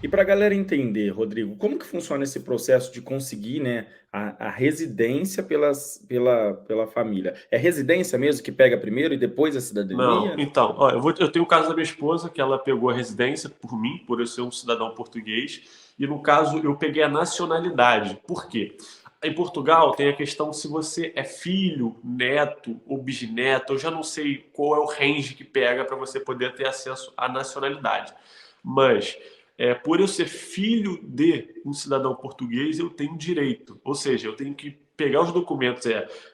E para a galera entender, Rodrigo, como que funciona esse processo de conseguir, né, a residência pela família? É residência mesmo que pega primeiro e depois a Não, cidadania? então, ó, eu tenho o caso da minha esposa, que ela pegou a residência por mim, por eu ser um cidadão português, e no caso eu peguei a nacionalidade. Por quê? Em Portugal tem a questão se você é filho, neto ou bisneto, eu já não sei qual é o range que pega para você poder ter acesso à nacionalidade. Mas por eu ser filho de um cidadão português, eu tenho direito. Ou seja, eu tenho que pegar os documentos,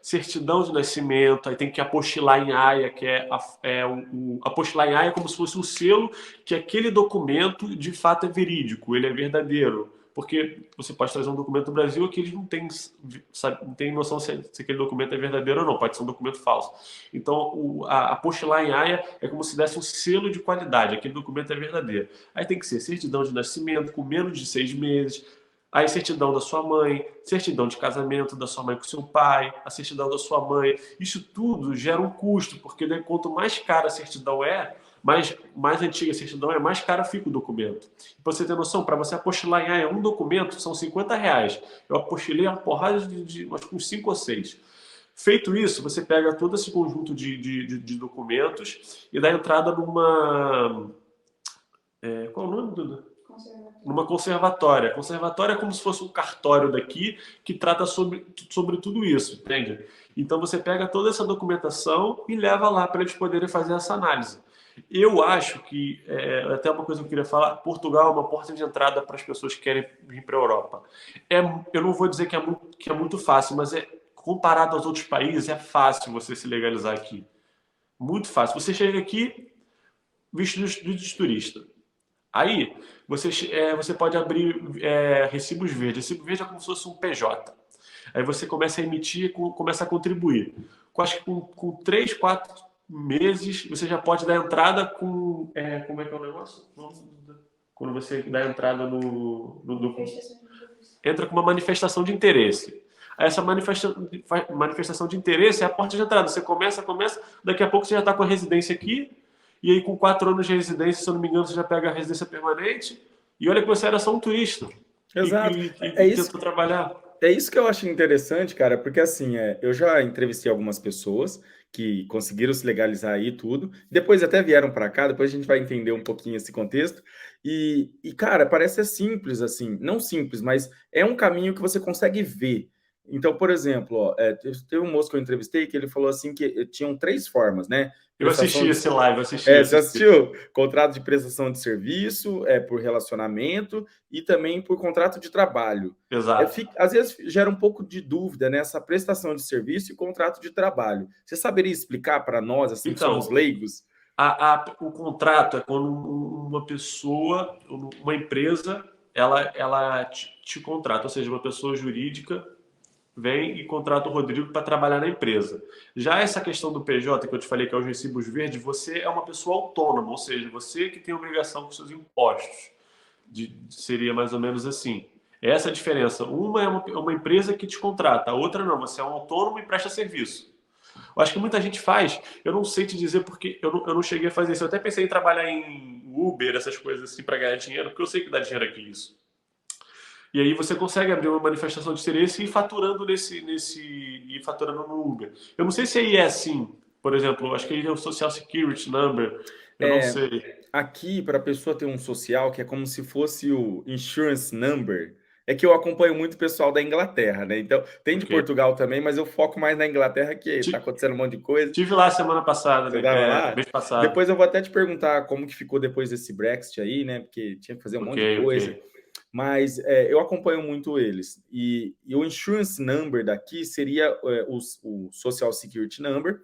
certidão de nascimento, aí tem que apostilar em Haia, que apostilar em Haia é como se fosse um selo que aquele documento de fato é verídico, ele é verdadeiro. Porque você pode trazer um documento do Brasil que eles não têm, sabe, não têm noção se aquele documento é verdadeiro ou não, pode ser um documento falso. Então, apostilar em Haia é como se desse um selo de qualidade, aquele documento é verdadeiro. Aí tem que ser certidão de nascimento com menos de 6 meses, aí certidão da sua mãe, certidão de casamento da sua mãe com seu pai, a certidão da sua mãe. Isso tudo gera um custo, porque daí, quanto mais cara a certidão mais antiga a certidão é, mais caro fica o documento. Para você ter noção, para você apostilar em um documento são R$ 50. Eu apostilei uma porrada acho que uns 5 ou 6. Feito isso, você pega todo esse conjunto de documentos e dá entrada numa. Qual é o nome, Duda? Numa conservatória. Conservatória é como se fosse um cartório daqui que trata sobre tudo isso, entende? Então você pega toda essa documentação e leva lá para eles poderem fazer essa análise. Eu acho que, até uma coisa que eu queria falar, Portugal é uma porta de entrada para as pessoas que querem vir para a Europa. Eu não vou dizer que é muito fácil, mas comparado aos outros países, é fácil você se legalizar aqui. Muito fácil. Você chega aqui, visto de turista. Aí você pode abrir recibos verdes. Recibo verde é como se fosse um PJ. Aí você começa a emitir, começa a contribuir. Acho que com 3, 4 meses você já pode dar entrada com. Como é que é o negócio? Quando você dá entrada entra com uma manifestação de interesse. Aí essa manifestação de interesse é a porta de entrada. Você começa, daqui a pouco você já está com a residência aqui, e aí com 4 anos de residência, se eu não me engano, você já pega a residência permanente, e olha que você era só um turista e, Exato. e, e tentou trabalhar. É isso que eu acho interessante, cara, porque assim, eu já entrevistei algumas pessoas que conseguiram se legalizar aí e tudo, depois até vieram para cá, depois a gente vai entender um pouquinho esse contexto, cara, parece ser simples, assim, não simples, mas é um caminho que você consegue ver. Então, por exemplo, ó, teve um moço que eu entrevistei que ele falou assim que tinham três formas, né? Eu Prestação assisti de esse live, assisti, você assisti. assistiu? Contrato de prestação de serviço, por relacionamento e também por contrato de trabalho. Exato. Às vezes gera um pouco de dúvida nessa prestação de serviço e contrato de trabalho. Você saberia explicar para nós, assim, que somos Então, leigos? o contrato é quando uma pessoa, uma empresa, ela te contrata, ou seja, uma pessoa jurídica vem e contrata o Rodrigo para trabalhar na empresa. Já essa questão do PJ, que eu te falei que é os recibos verdes, você é uma pessoa autônoma, ou seja, você que tem obrigação com seus impostos. Seria mais ou menos assim. Essa é a diferença. Uma é uma empresa que te contrata, a outra não. Você é um autônomo e presta serviço. Eu acho que muita gente faz, eu não sei te dizer porque eu não cheguei a fazer isso. Eu até pensei em trabalhar em Uber, essas coisas assim, para ganhar dinheiro, porque eu sei que dá dinheiro aqui isso. E aí você consegue abrir uma manifestação de interesse e ir faturando e faturando no Uber. Eu não sei se aí é assim, por exemplo, acho que aí é o Social Security Number, eu não É, sei. aqui, para a pessoa ter um social, que é como se fosse o insurance number, é que eu acompanho muito o pessoal da Inglaterra, né? Então, tem de Ok. Portugal também, mas eu foco mais na Inglaterra, que está Ti- acontecendo um monte de coisa. Tive lá semana passada, Você estava lá? mês passado. Depois eu vou até te perguntar como que ficou depois desse Brexit aí, né? Porque tinha que fazer um Ok, monte de ok. coisa. Mas eu acompanho muito eles. E o insurance number daqui seria o Social Security Number.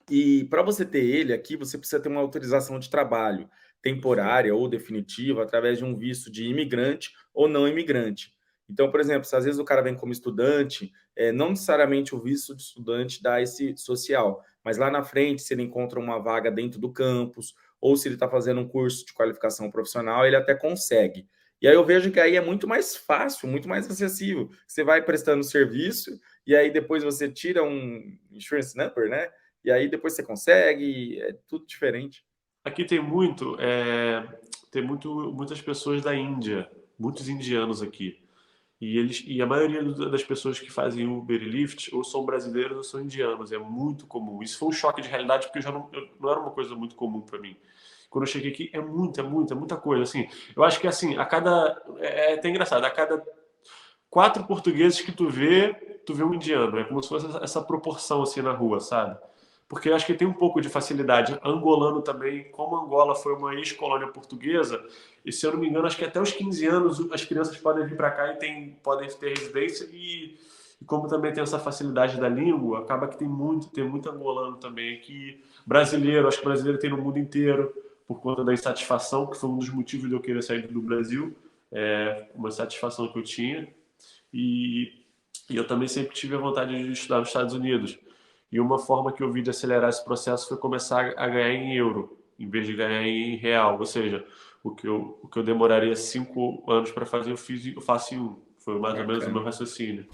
E para você ter ele aqui, você precisa ter uma autorização de trabalho Perfeito. temporária ou definitiva através de um visto de imigrante ou não imigrante. Então, por exemplo, se às vezes o cara vem como estudante, não necessariamente o visto de estudante dá esse social, mas lá na frente, se ele encontra uma vaga dentro do campus ou se ele está fazendo um curso de qualificação profissional, ele até consegue. E aí eu vejo que aí é muito mais fácil, muito mais acessível. Você vai prestando serviço e aí depois você tira um insurance number, né? E aí depois você consegue, é tudo diferente. Aqui tem muito. ter muitas pessoas da Índia, muitos indianos aqui. E a maioria das pessoas que fazem Uber e Lyft ou são brasileiros ou são indianos. É muito comum. Isso foi um choque de realidade porque não era uma coisa muito comum para mim. Quando eu cheguei aqui, é muita coisa. Assim, eu acho que assim, é até engraçado, a cada 4 portugueses que tu vê um indiano. É como se fosse essa proporção assim na rua, sabe? Porque eu acho que tem um pouco de facilidade. Angolano também, como Angola foi uma ex-colônia portuguesa, e se eu não me engano, acho que até os 15 anos as crianças podem vir para cá e podem ter residência, e como também tem essa facilidade da língua, acaba que tem muito angolano também aqui. Brasileiro, acho que brasileiro tem no mundo inteiro, por conta da insatisfação, que foi um dos motivos de eu querer sair do Brasil, uma satisfação que eu tinha. E eu também sempre tive a vontade de estudar nos Estados Unidos. E uma forma que eu vi de acelerar esse processo foi começar a ganhar em euro, em vez de ganhar em real. Ou seja, o que eu demoraria 5 anos para fazer, eu faço em 1. Foi mais ou menos o meu Bacana. raciocínio.